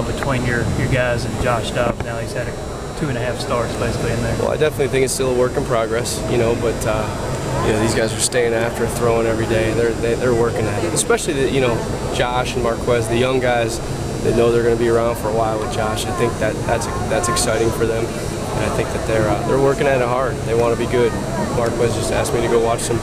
while between your guys and Josh Dobbs. Now he's had 2.5 starts basically in there. Well, I definitely think it's still a work in progress, but these guys are staying after, throwing every day. They're working at it, especially Josh and Marquez, the young guys. They know they're going to be around for a while with Josh. I think that's exciting for them, and I think that they're working at it hard. They want to be good. Marquez just asked me to go watch some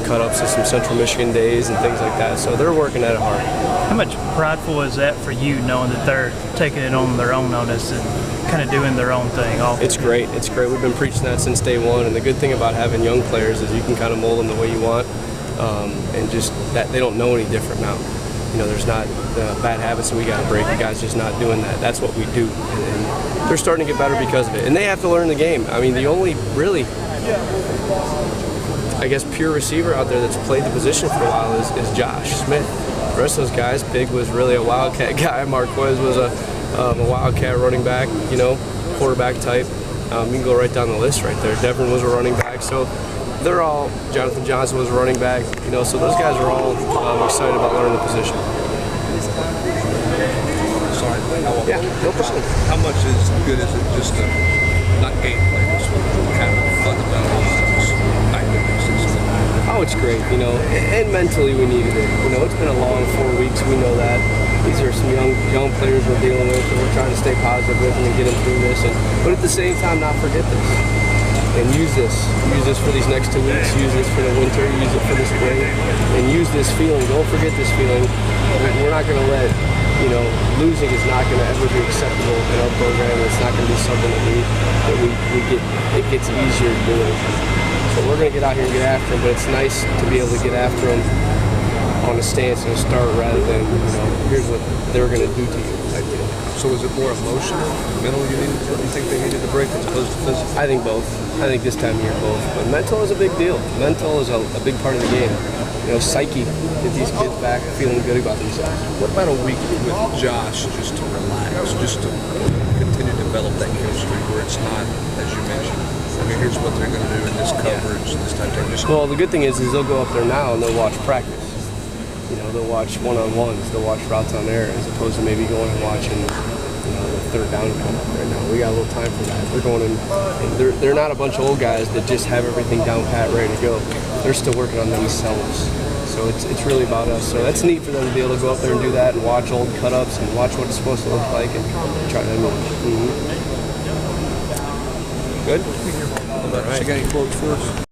cut-ups of some Central Michigan days and things like that. So they're working at it hard. How much prideful is that for you, knowing that they're taking it on their own onus and kind of doing their own thing? It's great. It's great. We've been preaching that since day one. And the good thing about having young players is you can kind of mold them the way you want, and just that they don't know any different now. There's not bad habits that we got to break. The guys just not doing that. That's what we do, and they're starting to get better because of it. And they have to learn the game. I mean, the only really, I guess, pure receiver out there that's played the position for a while is Josh Smith. The rest of those guys, Big was really a wildcat guy. Marquez was a wildcat running back, quarterback type. You can go right down the list right there. Devin was a running back. So they're all, Jonathan Johnson was a running back, so those guys are all excited about learning the position. Sorry. Yeah, no problem. How much good is it just to not gameplay this one, kind of fundamentals, Oh, it's great, and mentally we needed it. It's been a long 4 weeks, we know that. These are some young players we're dealing with, and we're trying to stay positive with them and get them through this, but at the same time not forget this. And use this for these next 2 weeks, use this for the winter, use it for the spring, and use this feeling. Don't forget this feeling. We're not going to let, losing is not going to ever be acceptable in our program. It's not going to be something that we get, it gets easier to do it. So we're going to get out here and get after them, but it's nice to be able to get after them on a stance and a start rather than, here's what they're going to do to you. So is it more emotional, mental you think they needed to break as opposed to physical? I think both. I think this time of year both. But mental is a big deal. Mental is a big part of the game. Psyche, get these kids back feeling good about themselves. What about a week with Josh just to relax, just to continue to develop that chemistry where it's not, as you mentioned, here's what they're going to do in this coverage, this type of thing. Well, the good thing is they'll go up there now and they'll watch practice. They'll watch one-on-ones, they'll watch routes on air as opposed to maybe going and watching, the third down come up right now. We got a little time for that. They're going in, and they're not a bunch of old guys that just have everything down pat, ready to go. They're still working on themselves. So it's really about us. So that's neat for them to be able to go up there and do that and watch old cut-ups and watch what it's supposed to look like and try to emulate. Good? All right. So you got any quotes for us?